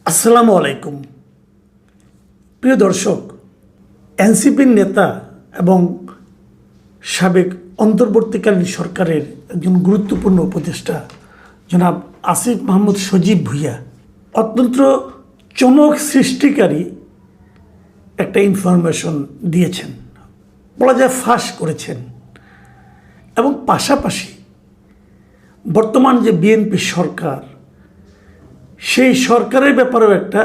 আসসালামু আলাইকুম। প্রিয় দর্শক, এনসিপির নেতা এবং সাবেক অন্তর্বর্তীকালীন সরকারের একজন গুরুত্বপূর্ণ উপদেষ্টা জনাব আসিফ মাহমুদ সজীব ভুঁইয়া অত্যন্ত চমক সৃষ্টিকারী একটা ইনফরমেশন দিয়েছেন, বলা যায় ফাঁস করেছেন। এবং পাশাপাশি বর্তমান যে বিএনপি সরকার, সেই সরকারের ব্যাপারেও একটা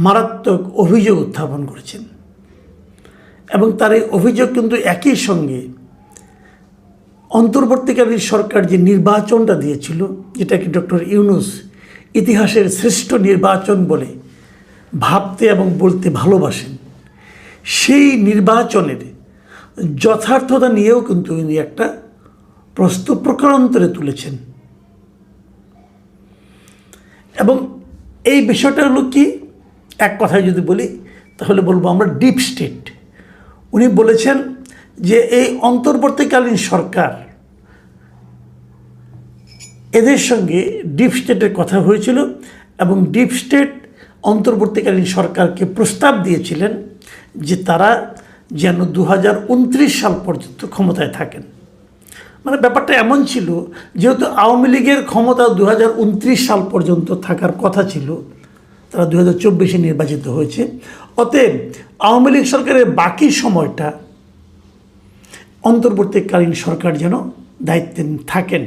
মারাত্মক অভিযোগ উত্থাপন করেছেন। এবং তার এই অভিযোগ কিন্তু একই সঙ্গে অন্তর্বর্তীকালীন সরকার যে নির্বাচনটা দিয়েছিল, যেটাকে ডক্টর ইউনূস ইতিহাসের শ্রেষ্ঠ নির্বাচন বলে ভাবতে এবং বলতে ভালোবাসেন, সেই নির্বাচনের যথার্থতা নিয়েও কিন্তু উনি একটা প্রশ্ন প্রকারান্তরে তুলেছেন। এবং এই বিষয়টা হলো কি, এক কথায় যদি বলি তাহলে বলবো আমরা ডিপ স্টেট। উনি বলেছেন যে এই অন্তর্বর্তীকালীন সরকার, এদের সঙ্গে ডিপ স্টেটের কথা হয়েছিল এবং ডিপ স্টেট অন্তর্বর্তীকালীন সরকারকে প্রস্তাব দিয়েছিলেন যে তারা যেন 2029 সাল পর্যন্ত ক্ষমতায় থাকেন। মানে ব্যাপারটা এমন ছিল, যেহেতু আওয়ামী লীগের ক্ষমতা 2029 সাল পর্যন্ত থাকার কথা ছিল, তারা 2024-এ নির্বাচিত হয়েছে, অতএব আওয়ামী লীগ সরকারের বাকি সময়টা অন্তর্বর্তীকালীন সরকার যেন দায়িত্বে থাকেন,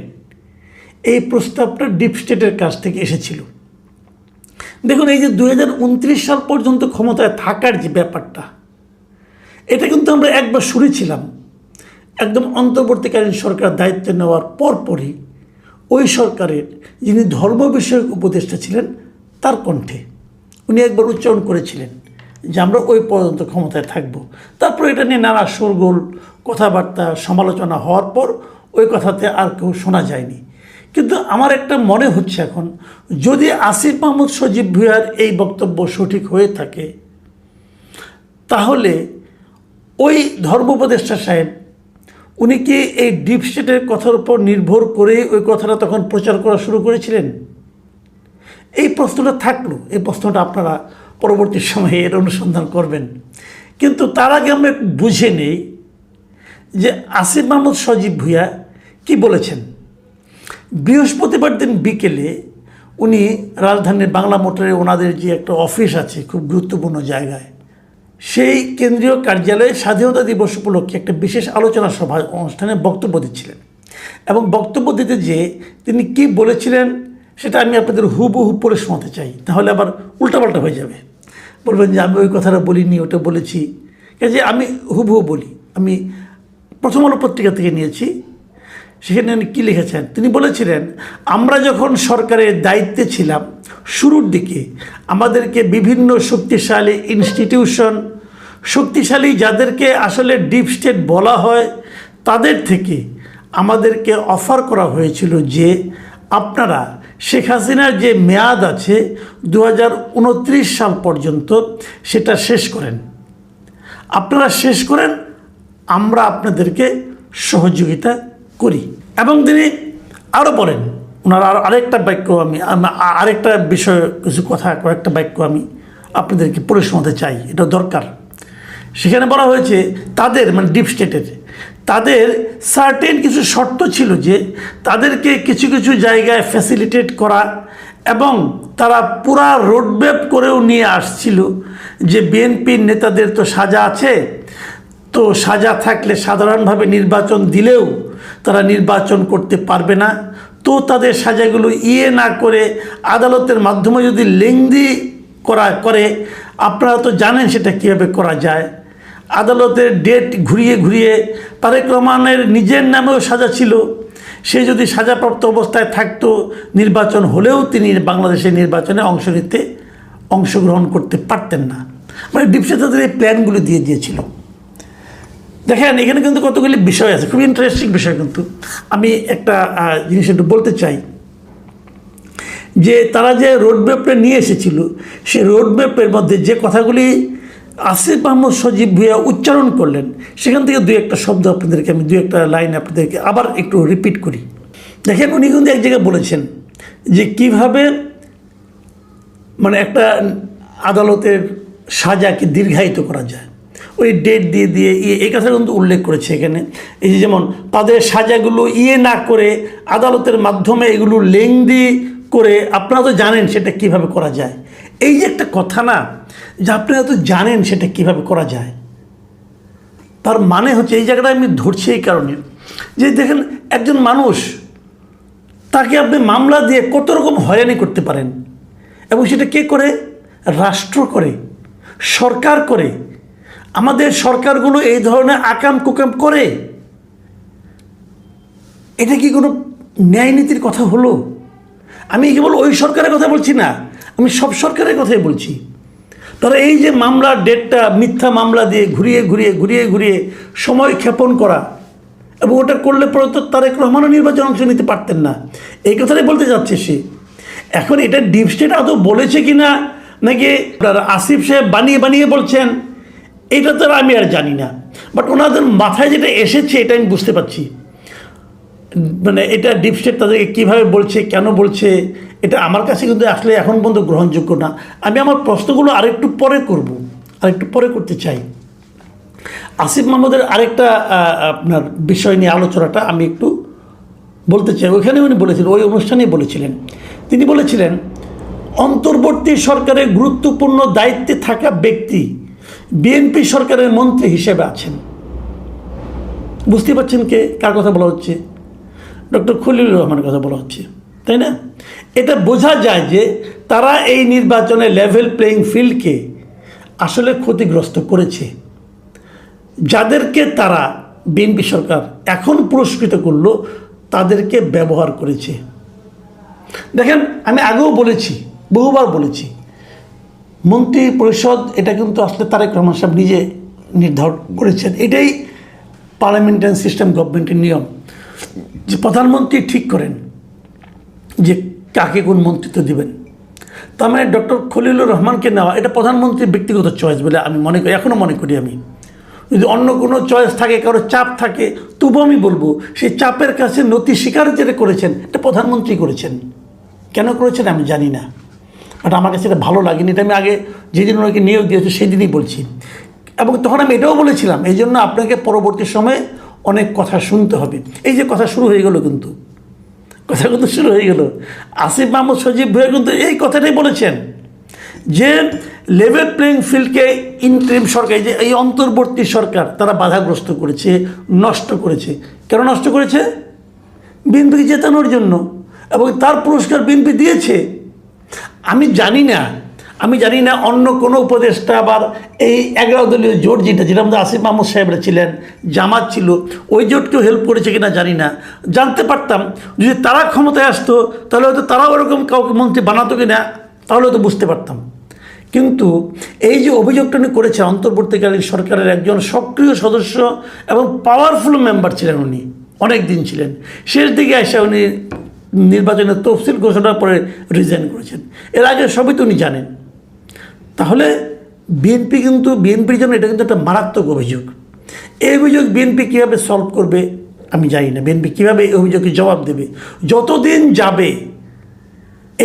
এই প্রস্তাবটা ডিপ স্টেটের কাছ থেকে এসেছিল। দেখুন, এই যে 2029 সাল পর্যন্ত ক্ষমতায় থাকার যে ব্যাপারটা, এটা কিন্তু আমরা একবার শুনেছিলাম একদম অন্তর্বর্তীকালীন সরকার দায়িত্ব নেওয়ার পরপরই ওই সরকারের যিনি ধর্ম বিষয়ক উপদেষ্টা ছিলেন তার কণ্ঠে উনি একবার উচ্চারণ করেছিলেন যে আমরা ওই পর্যন্ত ক্ষমতায় থাকব। তারপর এটা নিয়ে নানা শোরগোল, কথাবার্তা, সমালোচনা হওয়ার পর ওই কথাতে আর কেউ শোনা যায়নি। কিন্তু আমার একটা মনে হচ্ছে এখন, যদি আসিফ মাহমুদ সজীব ভুঁইয়ার এই বক্তব্য সঠিক হয়ে থাকে, তাহলে ওই ধর্ম উপদেষ্টা সাহেব উনি কি এই ডিপ স্টেটের কথার উপর নির্ভর করে ওই কথাটা তখন প্রচার করা শুরু করেছিলেন? এই প্রশ্নটা থাকলো, এই প্রশ্নটা আপনারা পরবর্তী সময়ে এর অনুসন্ধান করবেন। কিন্তু তার আগে আমরা বুঝে নেই যে আসিফ মাহমুদ সজীব ভুঁইয়া কি বলেছেন। বৃহস্পতিবার দিন বিকেলে উনি রাজধানীর বাংলা মোটরে ওনাদের যে একটা অফিস আছে খুব গুরুত্বপূর্ণ জায়গায়, সেই কেন্দ্রীয় কার্যালয়ে স্বাধীনতা দিবস উপলক্ষে একটা বিশেষ আলোচনা সভা অনুষ্ঠানে বক্তব্য দিচ্ছিলেন। এবং বক্তব্য দিতে যেয়ে তিনি কি বলেছিলেন সেটা আমি আপনাদের হুবহু পড়ে শোনাতে চাই, তাহলে আবার উল্টাপাল্টা হয়ে যাবে, বলবেন যে আমি ওই কথাটা বলিনি, ওটা বলেছি। কাজে আমি হুবহু বলি, আমি প্রথম আলো পত্রিকা থেকে নিয়েছি। সেখানে উনি কী লিখেছেন, তিনি বলেছিলেন, আমরা যখন সরকারের দায়িত্বে ছিলাম শুরুর দিকে আমাদেরকে বিভিন্ন শক্তিশালী ইনস্টিটিউশন, শক্তিশালী যাদেরকে আসলে ডিপ স্টেট বলা হয়, তাদের থেকে আমাদেরকে অফার করা হয়েছিল যে আপনারা শেখ হাসিনার যে মেয়াদ আছে 2029 সাল পর্যন্ত সেটা শেষ করেন, আপনারা শেষ করেন, আমরা আপনাদেরকে সহযোগিতা করি। এবং তিনি আরও বলেন, ওনার আরেকটা বাক্য আমি আরেকটা বিষয় কিছু কথা, কয়েকটা বাক্য আমি আপনাদেরকে পড়ে শোনাতে চাই, এটা দরকার। সেখানে বলা হয়েছে তাদের, মানে ডিপ স্টেটের, তাদের সার্টেন কিছু শর্ত ছিল যে তাদেরকে কিছু কিছু জায়গায় ফ্যাসিলিটেট করা, এবং তারা পুরা রোডম্যাপ করেও নিয়ে আসছিল যে বিএনপির নেতাদের তো সাজা আছে, তো সাজা থাকলে সাধারণভাবে নির্বাচন দিলেও তারা নির্বাচন করতে পারবে না, তো তাদের সাজাগুলো না করে আদালতের মাধ্যমে যদি লেংদি করে, আপনারা তো জানেন সেটা কীভাবে করা যায়। আদালতের ডেট ঘুরিয়ে ঘুরিয়ে তারেক রহমানের নিজের নামেও সাজা ছিল, সে যদি সাজাপ্রাপ্ত অবস্থায় থাকতো, নির্বাচন হলেও তিনি বাংলাদেশের নির্বাচনে অংশগ্রহণ করতে পারতেন না। মানে ডিপসে তাদের এই প্ল্যানগুলো দিয়ে দিয়েছিল। দেখেন, এখানে কিন্তু কতগুলি বিষয় আছে, খুব ইন্টারেস্টিং বিষয়। কিন্তু আমি একটা জিনিস একটু বলতে চাই যে তারা যে রোডম্যাপটা নিয়ে এসেছিল, সেই রোডম্যাপের মধ্যে যে কথাগুলি আসিফ মাহমুদ সজীব ভুঁইয়া উচ্চারণ করলেন, সেখান থেকে দুই একটা শব্দ আপনাদেরকে আমি, দুই একটা লাইন আপনাদেরকে আবার একটু রিপিট করি। দেখেন, উনি কিন্তু এক জায়গায় বলেছেন যে কিভাবে মানে একটা আদালতের সাজাকে দীর্ঘায়িত করা যায়, ওই ডেট দিয়ে দিয়ে এই কথা কিন্তু উল্লেখ করেছে এখানে। এই যে যেমন তাদের সাজাগুলো না করে আদালতের মাধ্যমে এগুলো লেংদি করে, আপনারা তো জানেন সেটা কিভাবে করা যায়। এই যে একটা কথা না, যে আপনারা তো জানেন সেটা কিভাবে করা যায়, তার মানে হচ্ছে এই জায়গাটা আমি ধরছি এই কারণে যে দেখেন একজন মানুষ, তাকে আপনি মামলা দিয়ে কত রকম হয়রানি করতে পারেন, এবং সেটা কে করে? রাষ্ট্র করে, সরকার করে। আমাদের সরকারগুলো এই ধরনের আকাম কুকাম করে। এটা কি কোনো ন্যায় নীতির কথা হলো? আমি কেবল ওই সরকারের কথা বলছি না, আমি সব সরকারের কথাই বলছি। তারা এই যে মামলার ডেটটা মিথ্যা মামলা দিয়ে ঘুরিয়ে সময় ক্ষেপণ করা, এবং ওটা করলে পরে তো তারেক রহমানও নির্বাচন অংশ নিতে পারতেন না, এই কথাটাই বলতে যাচ্ছে সে। এখন এটা ডিপ স্টেট আদৌ বলেছে কি না, নাকি আসিফ সাহেব বানিয়ে বলছেন, এটা তো আমি আর জানি না। বাট ওনাদের মাথায় যেটা এসেছে এটা আমি বুঝতে পারছি। মানে এটা ডিপ স্টেট তাদেরকে কীভাবে বলছে, কেন বলছে, এটা আমার কাছে কিন্তু আসলে এখন পর্যন্ত গ্রহণযোগ্য না। আমি আমার প্রশ্নগুলো আরেকটু পরে করতে চাই। আসিফ মাহমুদের আরেকটা আপনার বিষয় নিয়ে আলোচনাটা আমি একটু বলতে চাই। ওইখানে উনি বলেছিলেন, ওই অনুষ্ঠানেই বলেছিলেন, তিনি বলেছিলেন অন্তর্বর্তী সরকারের গুরুত্বপূর্ণ দায়িত্বে থাকা ব্যক্তি বিএনপি সরকারের মন্ত্রী হিসেবে আছেন। বুঝতে পারছেন কার কথা বলা হচ্ছে? ডক্টর খলিলুর রহমানের কথা বলা হচ্ছে, তাই না? এটা বোঝা যায় যে তারা এই নির্বাচনে লেভেল প্লেয়িং ফিল্ডকে আসলে ক্ষতিগ্রস্ত করেছে। যাদেরকে তারা বিএনপি সরকার এখন পুরস্কৃত করলো, তাদেরকে ব্যবহার করেছে। দেখেন, আমি আগেও বলেছি, বহুবার বলেছি, মন্ত্রী পরিষদ এটা কিন্তু আসলে তারেক রহমান সাহেব নিজে নির্ধারণ করেছেন। এটাই পার্লামেন্টারি সিস্টেম, গভর্নমেন্টের নিয়ম, যে প্রধানমন্ত্রী ঠিক করেন যে কাকে কোন মন্ত্রিত্ব দিবেন। তার মানে ডক্টর খলিলুর রহমানকে নেওয়া এটা প্রধানমন্ত্রীর ব্যক্তিগত চয়েস বলে আমি মনে করি, এখনও মনে করি। আমি যদি অন্য কোনো চয়েস থাকে, কারো চাপ থাকে, তবু আমি বলবো সেই চাপের কাছে নতি স্বীকার যেটা করেছেন এটা প্রধানমন্ত্রী করেছেন। কেন করেছেন আমি জানি না, বাট আমার কাছে এটা ভালো লাগেনি। এটা আমি আগে যেদিন ওনাকে নিয়োগ দিয়েছি সেই দিনই বলছি, এবং তখন আমি এটাও বলেছিলাম এই জন্য আপনাকে পরবর্তী সময়ে অনেক কথা শুনতে হবে। এই যে কথা শুরু হয়ে গেল, কিন্তু কথা কিন্তু শুরু হয়ে গেল। আসিফ মাহমুদ সজীব ভাই কিন্তু এই কথাটাই বলেছেন যে লেভেল প্লেইং ফিল্ডকে ইন্টারিম সরকার, যে এই অন্তর্বর্তী সরকার, তারা বাধাগ্রস্ত করেছে, নষ্ট করেছে। কেন নষ্ট করেছে? বিএনপিকে জেতানোর জন্য, এবং তার পুরস্কার বিএনপি দিয়েছে। আমি জানি না অন্য কোনো উপদেষ্টা আবার এই 11 দলীয় জোট যেটা মধ্যে আসিফ মাহমুদ সাহেবরা ছিলেন, জামাত ছিল, ওই জোটকেও হেল্প করেছে কিনা জানি না। জানতে পারতাম যদি তারা ক্ষমতায় আসতো তাহলে হয়তো তারাও ওরকম কাউকে মন্ত্রী বানাতো কিনা, তাহলে হয়তো বুঝতে পারতাম। কিন্তু এই যে অভিযোগটা উনি করেছেন, অন্তর্বর্তীকালীন সরকারের একজন সক্রিয় সদস্য এবং পাওয়ারফুল মেম্বার ছিলেন, উনি অনেক দিন ছিলেন, শেষ দিকে এসে উনি নির্বাচনের তফসিল ঘোষণার পরে রিজাইন করেছেন। এর আগে সবই তো উনি জানেন। তাহলে বিএনপির জন্য এটা কিন্তু একটা মারাত্মক অভিযোগ। এই অভিযোগ বিএনপি কীভাবে সলভ করবে আমি জানি না। বিএনপি কীভাবে এই অভিযোগের জবাব দেবে? যতদিন যাবে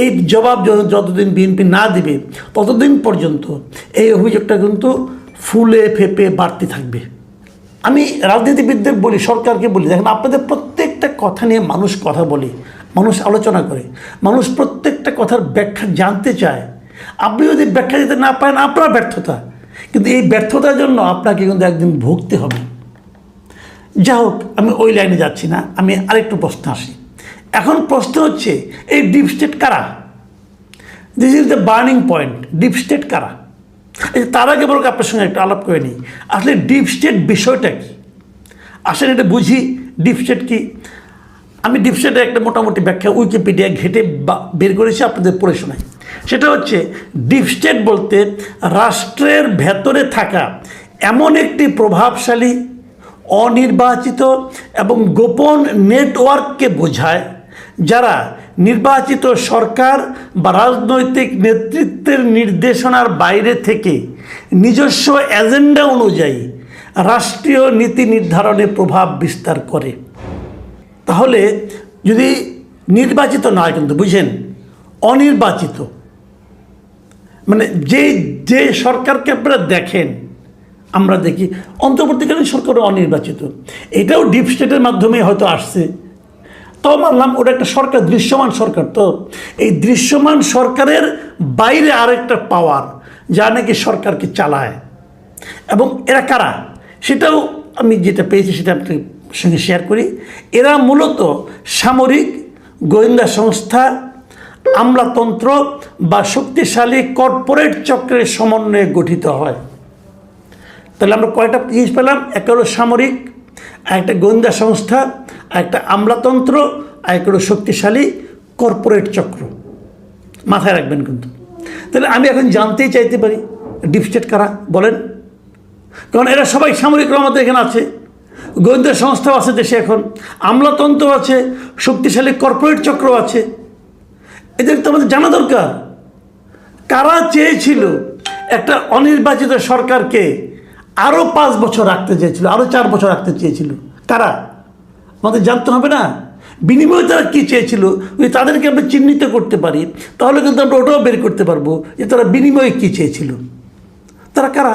এই জবাব যতদিন বিএনপি না দিবে ততদিন পর্যন্ত এই অভিযোগটা কিন্তু ফুলে ফেপে বাড়তে থাকবে। আমি রাজনীতিবিদদের বলি, সরকারকে বলি, দেখেন আপনাদের প্রত্যেকটা কথা নিয়ে মানুষ কথা বলে, মানুষ আলোচনা করে, মানুষ প্রত্যেকটা কথার ব্যাখ্যা জানতে চায়। আপনি যদি ব্যাখ্যা দিতে না পারেন আপনার ব্যর্থতা, কিন্তু এই ব্যর্থতার জন্য আপনাকে কিন্তু একদিন ভুগতে হবে। যা হোক, আমি ওই লাইনে যাচ্ছি না, আমি আরেকটু প্রশ্ন আসি। এখন প্রশ্ন হচ্ছে এই ডিপ স্টেট কারা? This is the burning point. Deep state কারা? তার আগে বরং আপনার সঙ্গে একটা আলাপ করে নিই, আসলে ডিপ স্টেট বিষয়টা কি। আসলে এটা বুঝি ডিপ স্টেট কি। আমি ডিপ স্টেটের একটা মোটামুটি ব্যাখ্যা উইকিপিডিয়া ঘেটে বের করেছি, আপনাদের পড়ে শোনাই। সেটা হচ্ছে ডিপ স্টেট বলতে রাষ্ট্রের ভেতরে থাকা এমন একটি প্রভাবশালী, অনির্বাচিত এবং গোপন নেটওয়ার্ককে বোঝায়, যারা নির্বাচিত সরকার বা রাজনৈতিক নেতৃত্বের নির্দেশনার বাইরে থেকে নিজস্ব এজেন্ডা অনুযায়ী রাষ্ট্রীয় নীতি নির্ধারণে প্রভাব বিস্তার করে। তাহলে যদি নির্বাচিত নয়, কিন্তু বুঝেন অনির্বাচিত, মানে যে যে সরকারকে আপনারা দেখেন, আমরা দেখি অন্তর্বর্তীকালীন সরকারও অনির্বাচিত, এটাও ডিপ স্টেটের মাধ্যমে হয়তো আসছে। তো মানলাম ওটা একটা সরকার, দৃশ্যমান সরকার। তো এই দৃশ্যমান সরকারের বাইরে আরেকটা পাওয়ার যা নাকি সরকারকে চালায়, এবং এরা কারা সেটাও আমি যেটা পেয়েছি সেটা আপনার সঙ্গে শেয়ার করি। এরা মূলত সামরিক, গোয়েন্দা সংস্থা, আমলাতন্ত্র বা শক্তিশালী কর্পোরেট চক্রের সমন্বয়ে গঠিত হয়। তাহলে আমরা কয়টা জিনিস পেলাম? একটা হলো সামরিক, একটা গোয়েন্দা সংস্থা, একটা আমলাতন্ত্র, আর একটা হলো শক্তিশালী কর্পোরেট চক্র। মাথায় রাখবেন কিন্তু। তাহলে আমি এখন জানতেই চাইতে পারি ডিপ স্টেট কারা বলেন, কারণ এরা সবাই সামরিকরা আমাদের এখানে আছে, গোয়েন্দা সংস্থাও আছে দেশে, এখন আমলাতন্ত্র আছে, শক্তিশালী কর্পোরেট চক্র আছে। এদের তো আমাদের জানা দরকার কারা চেয়েছিল একটা অনির্বাচিত সরকারকে আরও 5 বছর রাখতে চেয়েছিল, আরও 4 বছর রাখতে চেয়েছিল। কারা? আমাদের জানতে হবে না? বিনিময়ে তারা কী চেয়েছিল, যদি তাদেরকে আমরা চিহ্নিত করতে পারি তাহলে কিন্তু আমরা ওটাও বের করতে পারবো যে তারা বিনিময়ে কী চেয়েছিল। তারা কারা?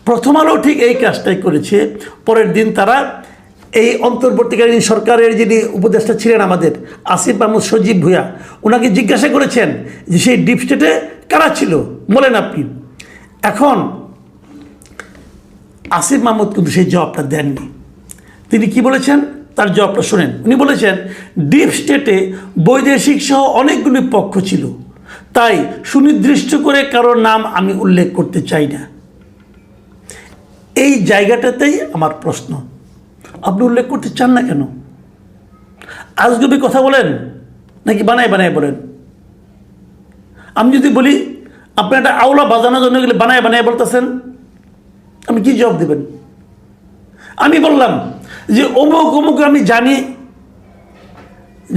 প্রথম আলো ঠিক এই কাজটাই করেছে। পরের দিন তারা এই অন্তর্বর্তীকালীন সরকারের যিনি উপদেষ্টা ছিলেন আমাদের আসিফ মাহমুদ সজীব ভূঁইয়া, ওনাকে জিজ্ঞাসা করেছেন যে সেই ডিপ স্টেটে কারা ছিল বলেন আপনি। এখন আসিফ মাহমুদ কিন্তু সেই জবাবটা দেননি। তিনি কি বলেছেন তার জবাবটা শোনেন। উনি বলেছেন ডিপ স্টেটে বৈদেশিক সহ অনেকগুলি পক্ষ ছিল, তাই সুনির্দিষ্ট করে কারোর নাম আমি উল্লেখ করতে চাই না। এই জায়গাটাতেই আমার প্রশ্ন, আপনি উল্লেখ করতে চান না কেন? আজগুবি কথা বলেন নাকি বানায় বানায় বলেন? আমি যদি বলি আপনি একটা আওলা বাজানোর জন্য গেলে বানায় বানায় বলতেছেন, আপনি কি জবাব দেবেন? আমি বললাম যে অমুক অমুক আমি জানি,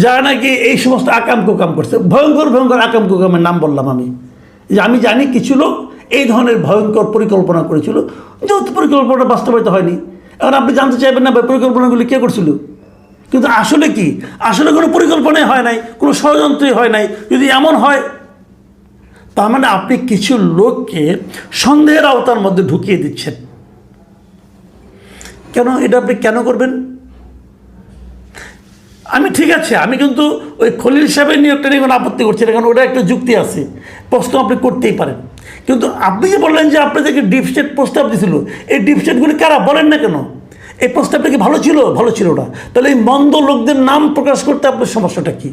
যারা নাকি এই সমস্ত আকাম কুকাম করছে, ভয়ঙ্কর ভয়ঙ্কর আকাম কুকামের নাম বললাম আমি, যে আমি জানি কিছু লোক এই ধরনের ভয়ঙ্কর পরিকল্পনা করেছিল, যেহেতু পরিকল্পনা বাস্তবায়িত হয়নি। এখন আপনি জানতে চাইবেন না পরিকল্পনাগুলি কে করছিল, কিন্তু আসলে কি, আসলে কোনো পরিকল্পনাই হয় নাই, কোনো ষড়যন্ত্রই হয় নাই। যদি এমন হয় তার মানে আপনি কিছু লোককে সন্দেহের আওতার মধ্যে ঢুকিয়ে দিচ্ছেন। কেন এটা আপনি কেন করবেন? আমি ঠিক আছে, আমি কিন্তু ওই খলিল সাহেবের নিয়োগটা নিয়ে কোনো আপত্তি করছি না, কারণ ওটা একটা যুক্তি আছে, প্রশ্ন আপনি করতেই পারেন। কিন্তু আপনি যে বললেন যে আপনাদেরকে ডিপ স্টেট প্রস্তাব দিয়েছিল, এই ডিপ স্টেটগুলি কারা বলেন না কেন? এই প্রস্তাবটা কি ভালো ছিল? ভালো ছিল না। তাহলে এই মন্দ লোকদের নাম প্রকাশ করতে আপনার সমস্যাটা কি?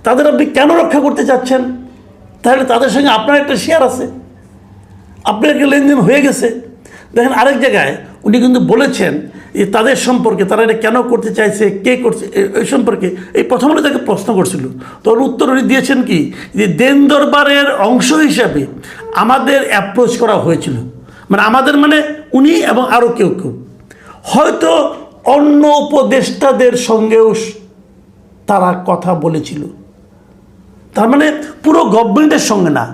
তাদের আপনি কেন রক্ষা করতে চাচ্ছেন? তাহলে তাদের সঙ্গে আপনার একটা শেয়ার আছে, আপনার একটা লেনদেন হয়ে গেছে। দেখেন আরেক জায়গায় উনি কিন্তু বলেছেন যে তাদের সম্পর্কে, তারা এটা কেন করতে চাইছে, কে করছে, এই সম্পর্কে এই প্রথম আলো তাকে প্রশ্ন করছিল। তোর উত্তর উনি দিয়েছেন কি, যে দেন দরবারের অংশ হিসাবে আমাদের অ্যাপ্রোচ করা হয়েছিল, মানে আমাদের মানে উনি এবং আরও কেউ কেউ, হয়তো অন্য উপদেষ্টাদের সঙ্গেও তারা কথা বলেছিল। তার মানে পুরো গভর্নমেন্টের সঙ্গে না,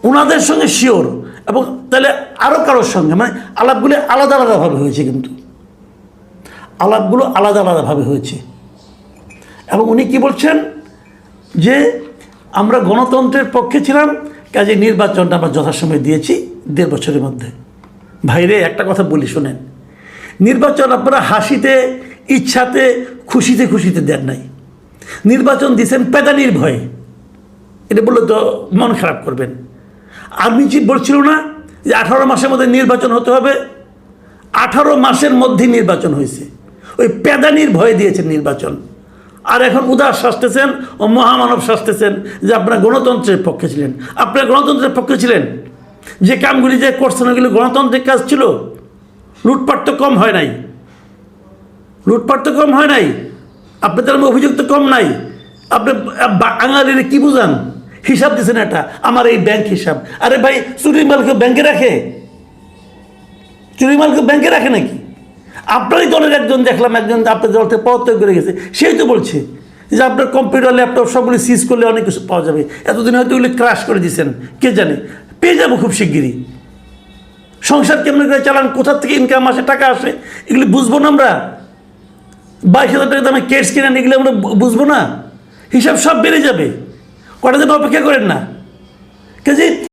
ওনাদের সঙ্গে শিওর, এবং তাহলে আরও কারোর সঙ্গে, মানে আলাপগুলি আলাদা আলাদাভাবে হয়েছে, কিন্তু আলাপগুলো আলাদা আলাদাভাবে হয়েছে। এবং উনি কি বলছেন যে আমরা গণতন্ত্রের পক্ষে ছিলাম, কাজে নির্বাচনটা আমরা যথাসময়ে দিয়েছি 1.5 বছরের মধ্যে। ভাইরে একটা কথা বলি শোনেন, নির্বাচন আপনারা হাসিতে, ইচ্ছাতে, খুশিতে খুশিতে দেন নাই, নির্বাচন দিয়েছেন পেদানির ভয়ে। এটা বললে তো মন খারাপ করবেন। আর্মি চিফ বলছিল না যে 18 মাসের মধ্যে নির্বাচন হতে হবে? 18 মাসের মধ্যেই নির্বাচন হয়েছে, ওই পেদানির ভয়ে দিয়েছেন নির্বাচন। আর এখন উদাস শাসতেছেন ও মহামানব শাসতেছেন যে আপনারা গণতন্ত্রের পক্ষে ছিলেন। আপনারা গণতন্ত্রের পক্ষে ছিলেন, যে কামগুলি যে করছেন ওগুলি গণতান্ত্রিক কাজ ছিল। লুটপাট তো কম হয় নাই, লুটপাট তো কম হয় নাই, আপনাদের অভিযোগ তো কম নাই। আপনি বাঙালির কি বুঝান? হিসাব দিচ্ছেন এটা, আমার এই ব্যাংক হিসাব। আরে ভাই, চুরির মালকে ব্যাংকে রাখে? চুরির মালকে ব্যাংকে রাখে নাকি? আপনারই দলের একজন দেখলাম, একজন আপনার দল থেকে পদত্যাগ করে গেছে, সেই তো বলছে যে আপনার কম্পিউটার ল্যাপটপ সবগুলি সিজ করলে অনেক কিছু পাওয়া যাবে। এতদিন হয়তো ওগুলি ক্রাশ করে দিচ্ছেন, কে জানে, পেয়ে যাবো খুব শিগগিরই। সংসার কেমন করে চালান, কোথার থেকে ইনকাম আসে, টাকা আসে, এগুলি বুঝবো না আমরা? 22,000 টাকা দামে কেটস কিনেন, এগুলো আমরা বুঝবো না? হিসাব সব বেড়ে যাবে, কটা দিন অপেক্ষা করেন না। কাজে